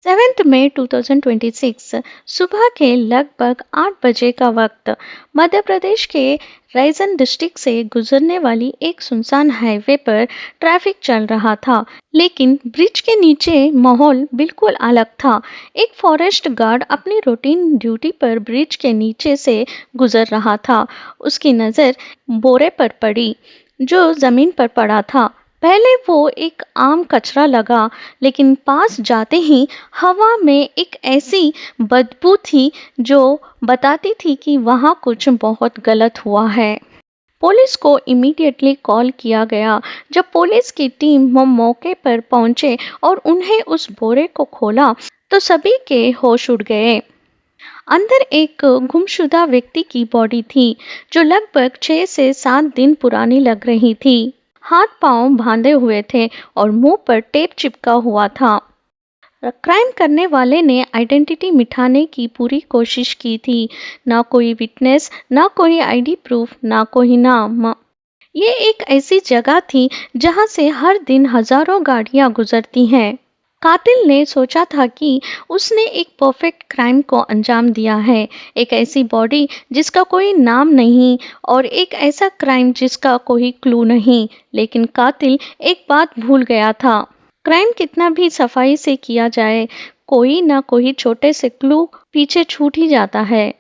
7 मई 2026 सुबह के लगभग 8 बजे का वक्त मध्य प्रदेश के रायसेन डिस्ट्रिक्ट से गुजरने वाली एक सुनसान हाईवे पर ट्रैफिक चल रहा था। लेकिन ब्रिज के नीचे माहौल बिल्कुल अलग था। एक फॉरेस्ट गार्ड अपनी रूटीन ड्यूटी पर ब्रिज के नीचे से गुजर रहा था। उसकी नज़र बोरे पर पड़ी जो जमीन पर पड़ा था। पहले वो एक आम कचरा लगा, लेकिन पास जाते ही हवा में एक ऐसी बदबू थी जो बताती थी कि वहाँ कुछ बहुत गलत हुआ है। पुलिस को इमीडिएटली कॉल किया गया। जब पुलिस की टीम वो मौके पर पहुंचे और उन्हें उस बोरे को खोला तो सभी के होश उड़ गए। अंदर एक गुमशुदा व्यक्ति की बॉडी थी जो लगभग 6 से 7 दिन पुरानी लग रही थी। हाथ पांव बांधे हुए थे और मुंह पर टेप चिपका हुआ था। क्राइम करने वाले ने आइडेंटिटी मिटाने की पूरी कोशिश की थी। ना कोई विटनेस, ना कोई आईडी प्रूफ, ना कोई नाम। ये एक ऐसी जगह थी जहां से हर दिन हजारों गाड़ियां गुजरती हैं। कातिल ने सोचा था कि उसने एक परफेक्ट क्राइम को अंजाम दिया है। एक ऐसी बॉडी जिसका कोई नाम नहीं और एक ऐसा क्राइम जिसका कोई क्लू नहीं। लेकिन कातिल एक बात भूल गया था। क्राइम कितना भी सफाई से किया जाए, कोई ना कोई छोटे से क्लू पीछे छूट ही जाता है।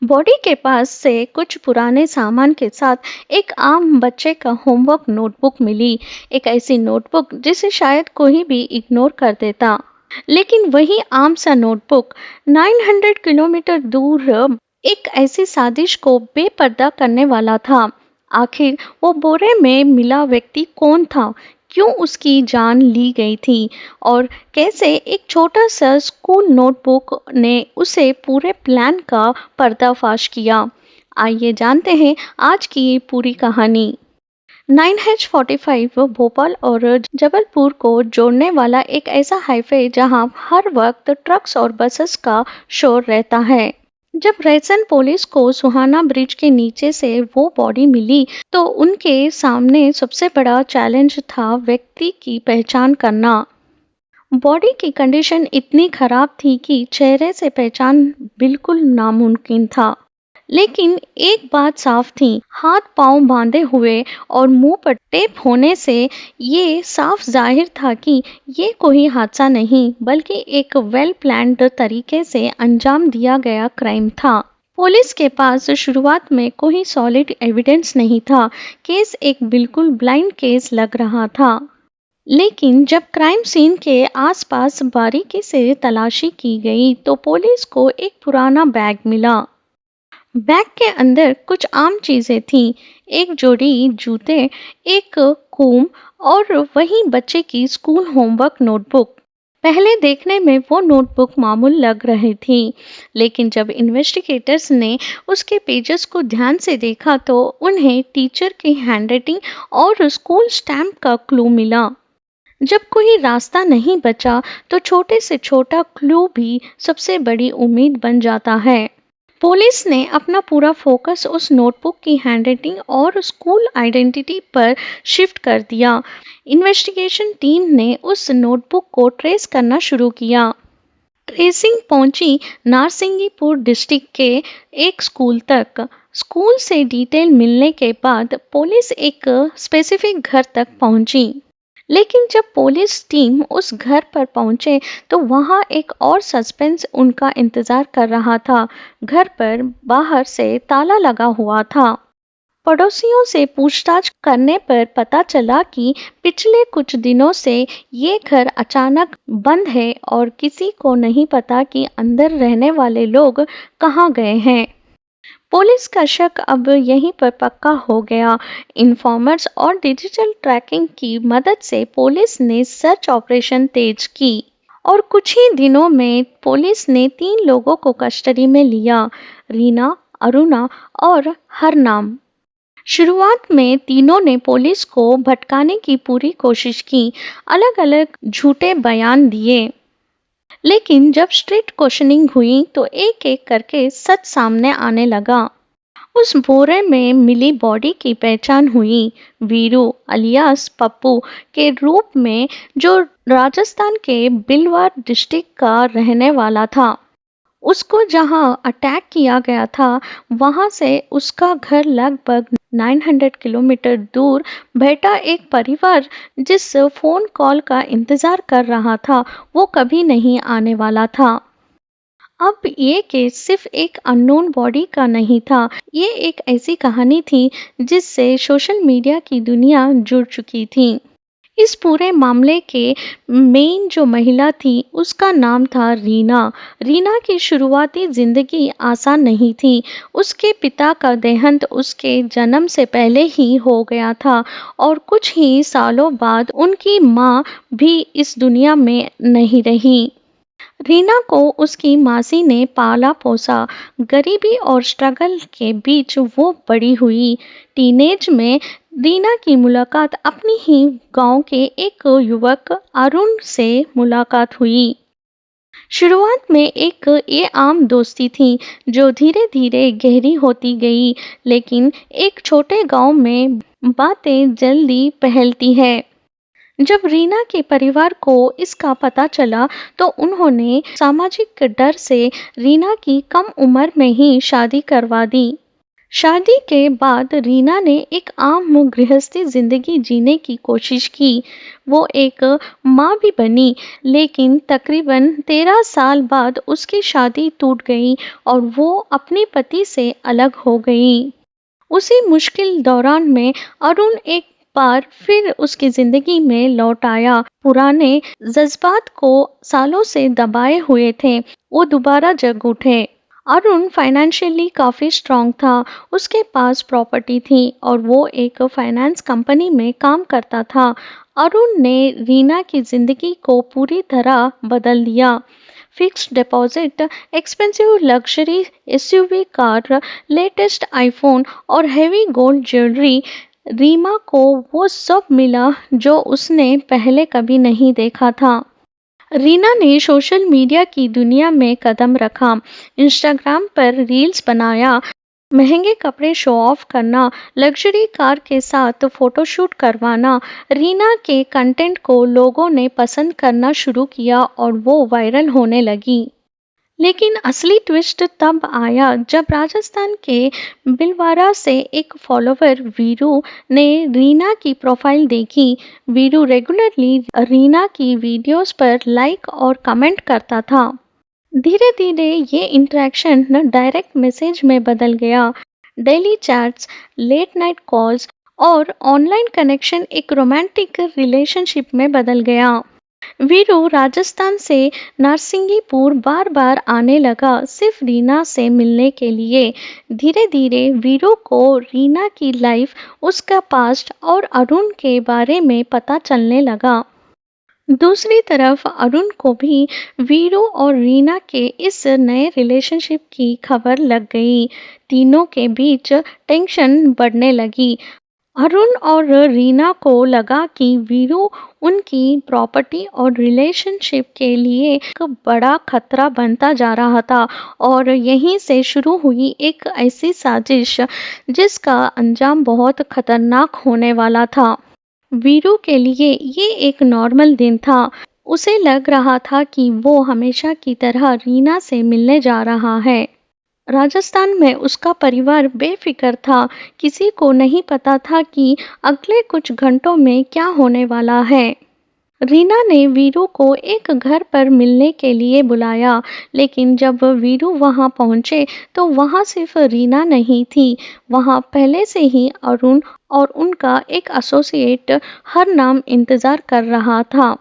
बॉडी के पास से कुछ पुराने सामान के साथ एक आम बच्चे का होमवर्क नोटबुक मिली। एक ऐसी नोटबुक जिसे शायद कोई भी इग्नोर कर देता। लेकिन वही आम सा नोटबुक 900 किलोमीटर दूर एक ऐसी साजिश को बेपर्दा करने वाला था। आखिर वो बोरे में मिला व्यक्ति कौन था? क्यों उसकी जान ली गई थी? और कैसे एक छोटा सा स्कूल नोटबुक ने उसे पूरे प्लान का पर्दाफाश किया? आइए जानते हैं आज की ये पूरी कहानी। 9H45 भोपाल और जबलपुर को जोड़ने वाला एक ऐसा हाईवे जहां हर वक्त ट्रक्स और बसेस का शोर रहता है। जब रायसेन पुलिस को सुहाना ब्रिज के नीचे से वो बॉडी मिली तो उनके सामने सबसे बड़ा चैलेंज था व्यक्ति की पहचान करना। बॉडी की कंडीशन इतनी खराब थी कि चेहरे से पहचान बिल्कुल नामुमकिन था। लेकिन एक बात साफ थी, हाथ पांव बांधे हुए और मुंह पर टेप होने से ये साफ जाहिर था कि ये कोई हादसा नहीं बल्कि एक वेल प्लान्ड तरीके से अंजाम दिया गया क्राइम था। पुलिस के पास शुरुआत में कोई सॉलिड एविडेंस नहीं था। केस एक बिल्कुल ब्लाइंड केस लग रहा था। लेकिन जब क्राइम सीन के आसपास बारीकी से तलाशी की गई तो पुलिस को एक पुराना बैग मिला। बैग के अंदर कुछ आम चीजें थीं, एक जोड़ी जूते, एक कॉम्ब और वहीं बच्चे की स्कूल होमवर्क नोटबुक। पहले देखने में वो नोटबुक मामूल लग रही थी, लेकिन जब इन्वेस्टिगेटर्स ने उसके पेजेस को ध्यान से देखा तो उन्हें टीचर की हैंडराइटिंग और स्कूल स्टैम्प का क्लू मिला। जब कोई रास्ता नहीं बचा तो छोटे से छोटा क्लू भी सबसे बड़ी उम्मीद बन जाता है। पुलिस ने अपना पूरा फोकस उस नोटबुक की हैंडराइटिंग और स्कूल आइडेंटिटी पर शिफ्ट कर दिया। इन्वेस्टिगेशन टीम ने उस नोटबुक को ट्रेस करना शुरू किया। ट्रेसिंग पहुंची नारसिंगीपुर डिस्ट्रिक्ट के एक स्कूल तक। स्कूल से डिटेल मिलने के बाद पुलिस एक स्पेसिफिक घर तक पहुंची। लेकिन जब पुलिस टीम उस घर पर पहुंचे तो वहां एक और सस्पेंस उनका इंतजार कर रहा था। घर पर बाहर से ताला लगा हुआ था। पड़ोसियों से पूछताछ करने पर पता चला कि पिछले कुछ दिनों से ये घर अचानक बंद है और किसी को नहीं पता कि अंदर रहने वाले लोग कहाँ गए हैं। पुलिस का शक अब यहीं पर पक्का हो गया। इन्फॉर्मर्स और डिजिटल ट्रैकिंग की मदद से पुलिस ने सर्च ऑपरेशन तेज की और कुछ ही दिनों में पुलिस ने 3 लोगों को कस्टडी में लिया, रीना, अरुणा और हरनाम। शुरुआत में तीनों ने पुलिस को भटकाने की पूरी कोशिश की, अलग अलग झूठे बयान दिए। लेकिन जब स्ट्रिक्ट क्वेश्चनिंग हुई तो एक एक करके सच सामने आने लगा। उस बोरे में मिली बॉडी की पहचान हुई वीरू अलियास पप्पू के रूप में, जो राजस्थान के बिलवार डिस्ट्रिक्ट का रहने वाला था। उसको जहां अटैक किया गया था वहां से उसका घर लगभग 900 किलोमीटर दूर बैठा एक परिवार जिस फोन कॉल का इंतजार कर रहा था वो कभी नहीं आने वाला था। अब ये केस सिर्फ एक अननोन बॉडी का नहीं था, ये एक ऐसी कहानी थी जिससे सोशल मीडिया की दुनिया जुड़ चुकी थी। इस पूरे मामले के मेन जो महिला थी उसका नाम था रीना। रीना की शुरुआती जिंदगी आसान नहीं थी। उसके पिता का देहांत उसके जन्म से पहले ही हो गया था और कुछ ही सालों बाद उनकी माँ भी इस दुनिया में नहीं रही। रीना को उसकी मासी ने पाला पोसा। गरीबी और स्ट्रगल के बीच वो बड़ी हुई। टीनेज में रीना की मुलाकात अपनी ही गांव के एक युवक अरुण से मुलाकात हुई। शुरुआत में एक ये आम दोस्ती थी जो धीरे धीरे गहरी होती गई, लेकिन एक छोटे गांव में बातें जल्दी फैलती है। जब रीना के परिवार को इसका पता चला तो उन्होंने सामाजिक डर से रीना की कम उम्र में ही शादी करवा दी। शादी के बाद रीना ने एक आम गृहस्थी जिंदगी जीने की कोशिश की। वो एक माँ भी बनी, लेकिन तकरीबन 13 साल बाद उसकी शादी टूट गई और वो अपने पति से अलग हो गई। उसी मुश्किल दौरान में अरुण एक बार फिर उसकी जिंदगी में लौट आया। पुराने जज्बात को सालों से दबाए हुए थे, वो दोबारा जग उठे। अरुण फाइनेंशियली काफी स्ट्रांग था। उसके पास प्रॉपर्टी थी और वो एक फाइनेंस कंपनी में काम करता था। अरुण ने रीना की जिंदगी को पूरी तरह बदल दिया। Fixed deposit, expensive luxury SUV car, latest iPhone और हेवी गोल्ड ज्वेलरी। रीमा को वो सब मिला जो उसने पहले कभी नहीं देखा था। रीना ने सोशल मीडिया की दुनिया में कदम रखा। इंस्टाग्राम पर रील्स बनाया, महंगे कपड़े शो ऑफ करना, लग्जरी कार के साथ फोटोशूट करवाना। रीना के कंटेंट को लोगों ने पसंद करना शुरू किया और वो वायरल होने लगी। लेकिन असली ट्विस्ट तब आया जब राजस्थान के बिलवारा से एक फॉलोवर वीरू ने रीना की प्रोफाइल देखी। वीरू रेगुलरली रीना की वीडियोस पर लाइक और कमेंट करता था। धीरे धीरे ये इंटरेक्शन डायरेक्ट मैसेज में बदल गया। Daily chats, late night calls और ऑनलाइन कनेक्शन एक रोमांटिक रिलेशनशिप में बदल गया। वीरू राजस्थान से नरसिंहपुर बार बार आने लगा, सिर्फ रीना से मिलने के लिए। धीरे धीरे वीरू को रीना की लाइफ, उसका पास्ट और अरुण के बारे में पता चलने लगा। दूसरी तरफ अरुण को भी वीरू और रीना के इस नए रिलेशनशिप की खबर लग गई। तीनों के बीच टेंशन बढ़ने लगी। अरुण और रीना को लगा कि वीरू उनकी प्रॉपर्टी और रिलेशनशिप के लिए एक बड़ा खतरा बनता जा रहा था और यहीं से शुरू हुई एक ऐसी साजिश जिसका अंजाम बहुत खतरनाक होने वाला था। वीरू के लिए ये एक नॉर्मल दिन था। उसे लग रहा था कि वो हमेशा की तरह रीना से मिलने जा रहा है। राजस्थान में उसका परिवार बेफिक्र था। किसी को नहीं पता था कि अगले कुछ घंटों में क्या होने वाला है। रीना ने वीरू को एक घर पर मिलने के लिए बुलाया, लेकिन जब वीरू वहां पहुंचे तो वहां सिर्फ रीना नहीं थी। वहां पहले से ही अरुण और उनका एक एसोसिएट हर नाम इंतजार कर रहा था।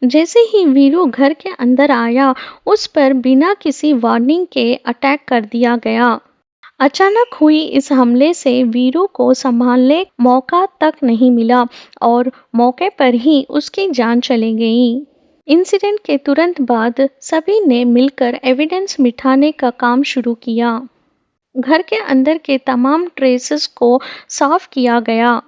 जैसे ही वीरू घर के अंदर आया, उस पर बिना किसी वार्निंग के अटैक कर दिया गया। अचानक हुई इस हमले से वीरू को संभालने मौका तक नहीं मिला और मौके पर ही उसकी जान चली गई। इंसिडेंट के तुरंत बाद सभी ने मिलकर एविडेंस मिटाने का काम शुरू किया। घर के अंदर के तमाम ट्रेसेस को साफ किया गया।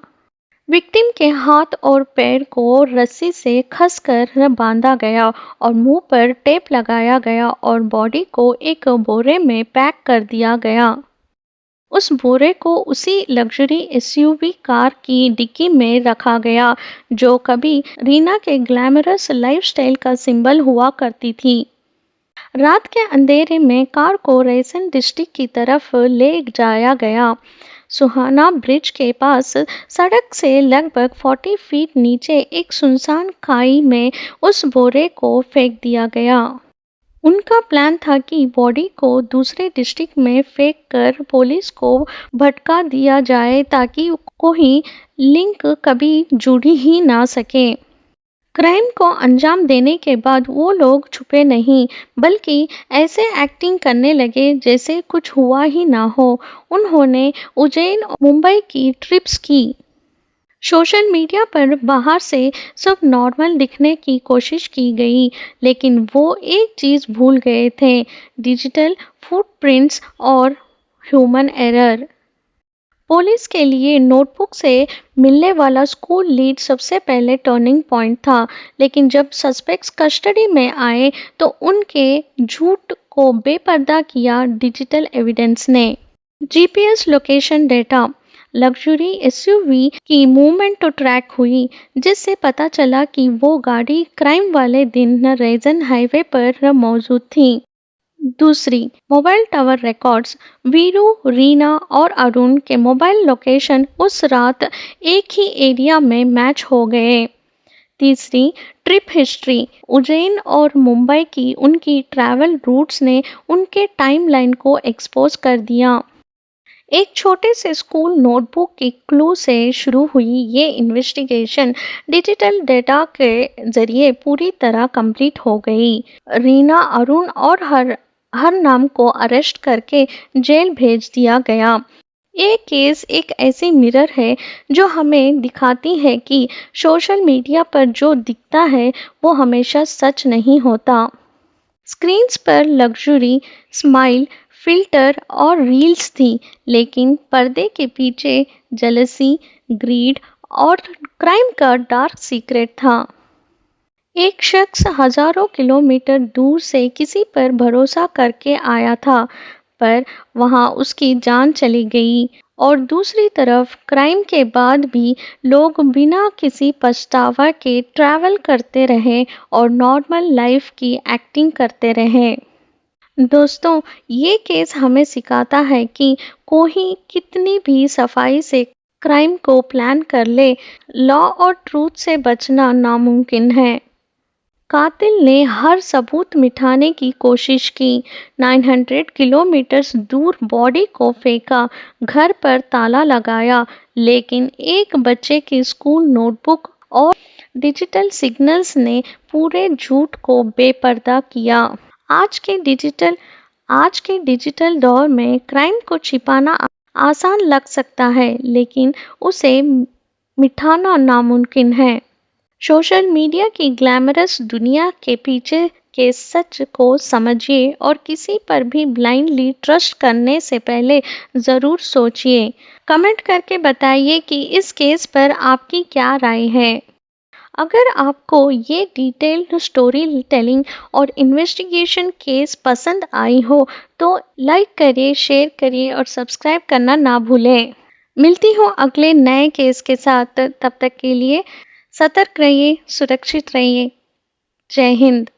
विक्टिम के हाथ और पैर को रस्सी से कसकर बांधा गया और मुंह पर टेप लगाया गया और बॉडी को एक बोरे में पैक कर दिया गया। उस बोरे को उसी लग्जरी एसयूवी कार की डिक्की में रखा गया जो कभी रीना के ग्लैमरस लाइफस्टाइल का सिंबल हुआ करती थी। रात के अंधेरे में कार को रैसन डिस्ट्रिक्ट की तरफ ले जाया गया। सुहाना ब्रिज के पास सड़क से लगभग 40 फीट नीचे एक सुनसान खाई में उस बोरे को फेंक दिया गया। उनका प्लान था कि बॉडी को दूसरे डिस्ट्रिक्ट में फेंक कर पुलिस को भटका दिया जाए ताकि कोई लिंक कभी जुड़ ही ना सके। क्राइम को अंजाम देने के बाद वो लोग छुपे नहीं बल्कि ऐसे एक्टिंग करने लगे जैसे कुछ हुआ ही ना हो। उन्होंने उज्जैन और मुंबई की ट्रिप्स की। सोशल मीडिया पर बाहर से सब नॉर्मल दिखने की कोशिश की गई, लेकिन वो एक चीज भूल गए थे, डिजिटल फुटप्रिंट्स और ह्यूमन एरर। पुलिस के लिए नोटबुक से मिलने वाला स्कूल लीड सबसे पहले टर्निंग पॉइंट था, लेकिन जब सस्पेक्ट्स कस्टडी में आए तो उनके झूठ को बेपर्दा किया डिजिटल एविडेंस ने। GPS location data, luxury SUV की मूवमेंट तो ट्रैक हुई, जिससे पता चला कि वो गाड़ी क्राइम वाले दिन रेजन हाईवे पर मौजूद थी। दूसरी, mobile tower records, Veeru, Reena और अरुण के मोबाइल लोकेशन उस रात एक ही एरिया में मैच हो गए। तीसरी, ट्रिप हिस्ट्री, उज्जैन और मुंबई की उनकी ट्रैवल रूट्स ने उनके टाइमलाइन को एक्सपोज कर दिया। एक छोटे से स्कूल नोटबुक की क्लू से शुरू हुई ये इन्वेस्टिगेशन डिजिटल डेटा के जरिए पूरी तरह कंप्लीट हो गई। रीना, अरुण और हर नाम को अरेस्ट करके जेल भेज दिया गया। ये केस एक ऐसी मिरर है जो हमें दिखाती है कि सोशल मीडिया पर जो दिखता है वो हमेशा सच नहीं होता। स्क्रीन्स पर लग्जरी, स्माइल, फिल्टर और रील्स थी, लेकिन पर्दे के पीछे जेलसी, ग्रीड और क्राइम का डार्क सीक्रेट था। एक शख्स हजारों किलोमीटर दूर से किसी पर भरोसा करके आया था, पर वहां उसकी जान चली गई। और दूसरी तरफ क्राइम के बाद भी लोग बिना किसी पछतावा के ट्रैवल करते रहे और नॉर्मल लाइफ की एक्टिंग करते रहे। दोस्तों, ये केस हमें सिखाता है कि कोई कितनी भी सफाई से क्राइम को प्लान कर ले, लॉ और ट्रूथ से बचना नामुमकिन है। कातिल ने हर सबूत मिटाने की कोशिश की, 900 किलोमीटर दूर बॉडी को फेंका, घर पर ताला लगाया, लेकिन एक बच्चे की स्कूल नोटबुक और डिजिटल सिग्नल्स ने पूरे झूठ को बेपर्दा किया। आज के डिजिटल दौर में क्राइम को छिपाना आसान लग सकता है, लेकिन उसे मिटाना नामुमकिन है। सोशल मीडिया की ग्लैमरस दुनिया के पीछे के सच को समझिए और किसी पर भी ब्लाइंडली ट्रस्ट करने से पहले ज़रूर सोचिए। कमेंट करके बताइए कि इस केस पर आपकी क्या राय है। अगर आपको ये डिटेल्ड स्टोरी टेलिंग और इन्वेस्टिगेशन केस पसंद आई हो तो लाइक करिए, शेयर करिए और सब्सक्राइब करना ना भूलें। मिलती हूँ अगले नए केस के साथ, तब तक के लिए सतर्क रहिए, सुरक्षित रहिए। जय हिंद।